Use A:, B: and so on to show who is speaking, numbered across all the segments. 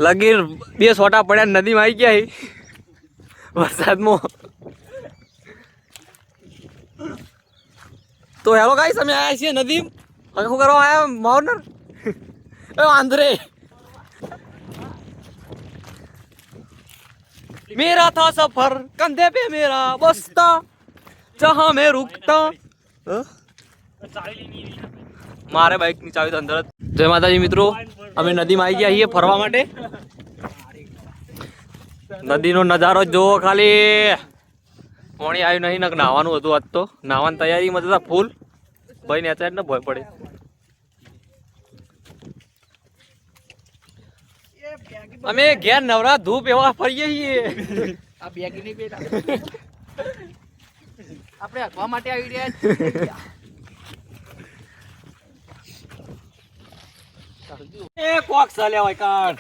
A: લગી 2 છોટા પડ્યા નદીમાં આવી ગયા વરસાદમાં. તો હેલો ગાઈસ, અમે આયા છીએ નદી. હવે શું કરવા આયા માવનર? એ આંધરે मेरा था सफर कंधे पे मेरा बस्ता जहां मैं रुकता. मारे बाइक ની ચાવી તો અંદર. જય માતાજી મિત્રો, અમે નદીમાં આવી ગયા છીએ ફરવા માટે. નદીનો નજારો જોવો ખાલી. પાણી આવ્યું નહીં ને નાવાનું હતું આજ તો. નાવાની તૈયારીમાં હતા ફૂલ. ભાઈ ને અત્યારે ને ભય પડે. અમે ઘેર નવરા ધૂપ એવા ફરીએ છીએ.
B: આ બેગી નહીં બેટા આપણે હકવા માટે આવી રહ્યા
A: છીએ. એ કોક ચાલ્યા હોય કાન.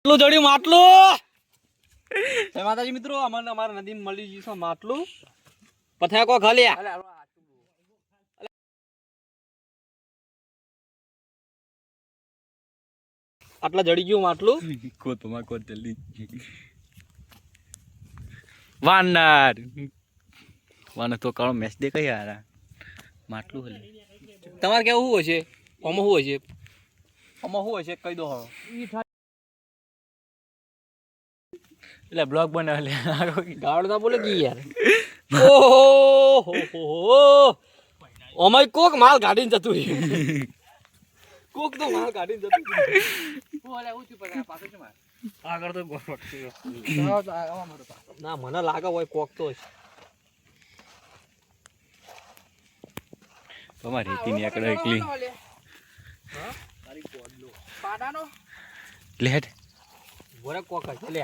A: માટલું જડ્યું માટલું. જય માતાજી મિત્રો, અમારા નદીમાં મળી જઈશું માટલું. પથ્યા કો ખાલ્યા. આટલા જડી ગયું માટલું. કો જલ્દી વાનર તો કાળો મેચ દે કઈ યાર માટલું હલે. તમારે કેવું શું હશે? આમાં શું હશે? આમાં શું હશે કહી દો હવે. એટલે બ્લોગ બનાવે ગાવડ ના બોલે કી યાર. ઓહો ઓમાય કોક માલ ગાડીને જતું રહ્યું. કોક તો માલ ગાડીને જતું રહ્યું.
B: ઓલે ઊંચું પડે પાછો છે માર
A: આગળ તો
B: ગોળ
A: ના મને લાગે હોય કોક તો તમારી રેતી ની આકડા એકલી
B: પાડાનો
A: લેટ બોરે કોક છે લે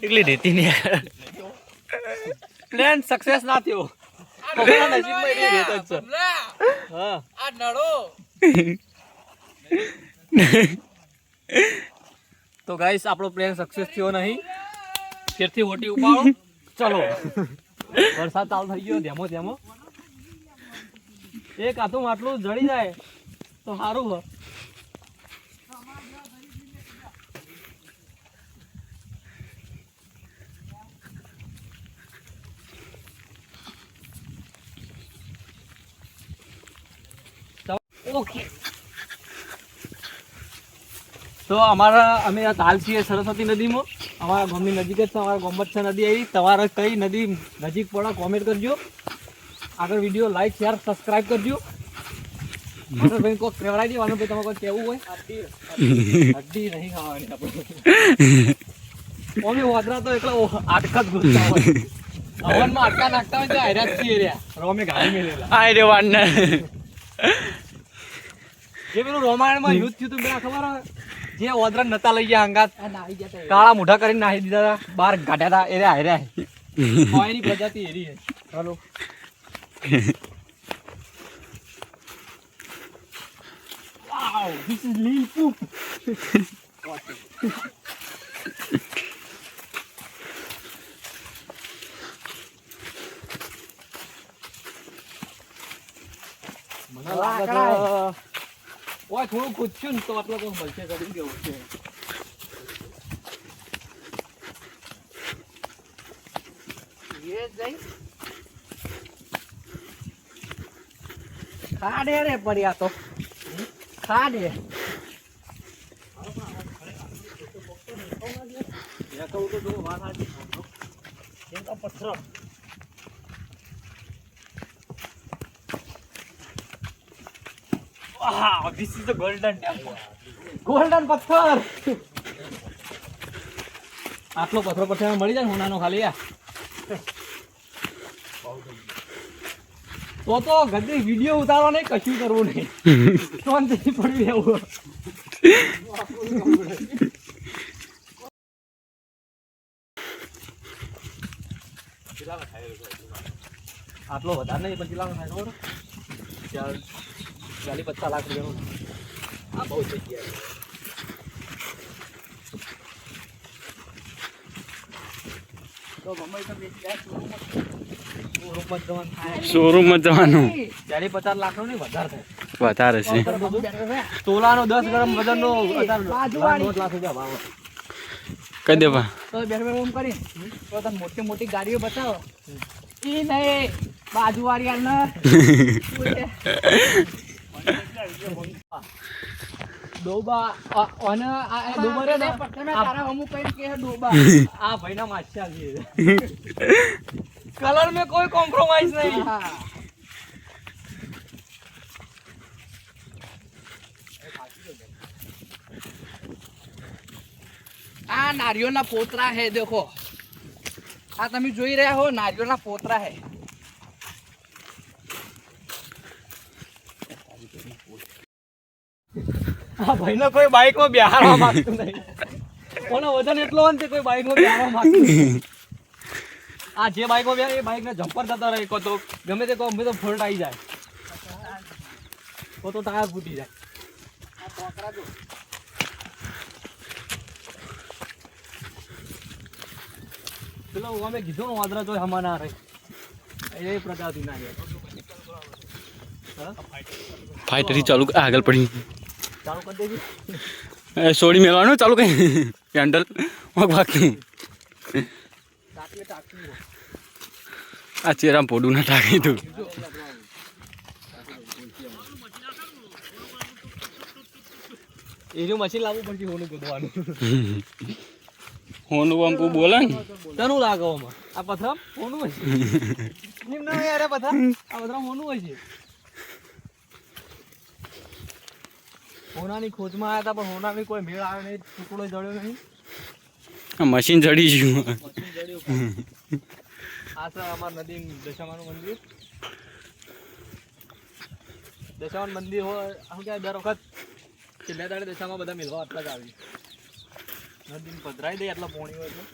A: એકલી રેતી ની પ્લાન સક્સેસ ના થયો. નસીબમાં એટલી રેત જ છે. હા
B: આ નળો
A: તો ગાઈસ આપણો પ્લાન સક્સેસ થયો નહીં. ફેરથી હોટી ઉપાડો. ચલો વરસાદ ચાલુ થઈ ગયો ધેમો ધેમો. એક આતું માટલું જડી જાય તો સારું હોય. ઓકે તો અમે હાલ છીએ સરસ્વતી નદીમાં. અમારા ગામની નજીક જ છે. અમારા ગામમાં છે નદી આવી. તમારે કઈ નદી નજીક પડે કોમેન્ટ કરજો. આગળ વિડીયો લાઈક શેર સબસ્ક્રાઈબ કરજો. ભાઈ કોઈ કેવડાવી દેવાનું ભાઈ તમારે કોઈ કહેવું હોય. હड्डी નહીં ખાવાની આપણે. અમે વાદરા તો એકલા આટકા જ ગુસ્સા હોય. હવનમાં આટકા નાખતા હોય તો હાર્યા જ છીએ રહ્યા. રોમે ગાડી મેલેલા આય રે વાન જે પેલું રોમાયણમાં યુદ્ધ થયું હતું પેલા ખબર જે ઓદરા નતા લઈ ગયા હંગાત કાળા મોઢા કરીને નાહી દીધા હતા. બહાર કાઢ્યા હતા. એ હાર્યા ની પ્રજાતિ એરી છે. હાલો વાવ ધીસ ઇઝ લીલ પૂપ. મને લાગે ઓય થોડું કૂદશું ને તો આટલો તો મળશે કરી દેવું છે.
B: એ જઈ ખાડે રે પડ્યા તો ખાડે પથ્થર Wow, this is the golden temple. Golden પથ્થર. આટલો પથ્થર પથ્થર મળી જાય હોનાનો ખાલી આ. તો ગદ્દી વિડિયો ઉતારવા નહીં, કશું કરવું નહીં. શાંતિથી પડી રહેવું. આટલો વધારે નહીં, 25 લાખ થાય બરોબર. 40-50 લાખ રૂપિયાનું આ બહુ થઈ ગયા. તો ગમે તો શોરૂમમાં જવાનું 40-50 લાખનો નહીં વધારે થાય.
C: વધારે છે
A: તોલાનો 10 ગ્રામ વજનનો
B: બાજુવાળી.
A: 9 લાખ રૂપિયા ભાવ.
C: કઈ દેવા
B: તો બેઠ બેઠ એમ કરી તો તને મોટી મોટી ગાડીઓ બતાવો ઈ નહીં બાજુવાળી હાલ ને
A: ડોબા અને આ ડોબા રે ને
B: તમે તારા અમુક કઈ કે ડોબા
A: આ ભાઈના માછા છે. કલર में कोई कॉम्प्रोमाइज नहीं.
B: હા. આ નારિયોના પોતરા હે દેખો આ તમે જોઈ રહ્યા હો નારિયોના પોતરા હે
A: આ ભાઈનો કોઈ બાઈકમાં બેહારવા માંગતું નહીં. કોનો વજન એટલો હોય ને તે કોઈ બાઈકમાં બેહારવા માંગતું નહીં. આ જે બાઈકમાં બેહારે એ બાઈકને જમ્પર થતા રહે કો તો ગમે તે ગમે તો ફોલ્ટ આવી જાય તો ટાયર ફૂટી જાય.
B: આ પોતરા જો
A: પેલો અમે કીધું ને વાદરા તો હમણાં ના રહે એ પ્રજાતિ ના રહે.
C: ફાઈટરી ચાલુ આગળ પડી
A: ચાલુ કરી દેજો.
C: સોડી મેળવાનું ચાલુ કઈ હેન્ડલ બાકી
B: ટાકલી ટાકલી
C: આ ચેરામ પોડું ના ટાકી તું
A: એનું મશીન લાવવું પડશે હોનું ગોદવાનું.
C: હોનું પંપુ બોલે ને
A: તનું લાગે આમાં આ પથરા હોનું હોય છે. નિમ્ન યાર આ પથરા આ પથરા હોનું હોય છે. હોનાની ખોજમાં આવ્યા હતા પણ હોનાની કોઈ મેળ આવે નહીં ટુકડો જડ્યો નહીં.
C: આ મશીન જડી ગયું
A: મશીન જડ્યું. આ છે અમાર નદી દશામાનું મંદિર. દશામાનું મંદિર હોય શું કહેવાય દર વખત છેલ્લા દાડે દશામાં બધા મેળવા આટલા જ આવી નદી પધરાઈ દે એટલા પોણી હોય એટલે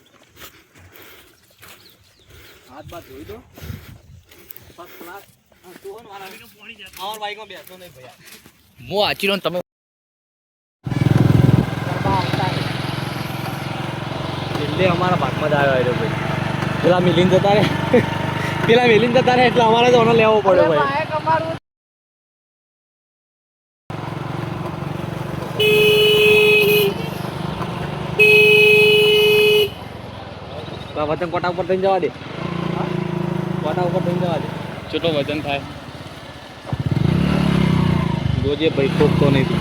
A: હાથ બાથ ધોઈ દો બસ ક્લાસ અમાર બાઈકમાં બેસો નહીં ભૈયા.
B: હું આચીનો તમે
A: એટલે અમારા ભાગમાં જ આવ્યો એટલે ભાઈ પેલા મિલીને જતા રહે પેલા મિલીને જતા રહે એટલે અમારે તો ઓનો લેવો પડ્યો ભાઈ.
B: અમારું
A: તો આ વતન કોટા ઉપર થઈને જવા દે કોટા ઉપર થઈને જવા દે
C: કેટલો વજન થાય
A: જોજે ભાઈ ખોખતો નહીં તું.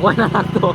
A: કોના નાખતો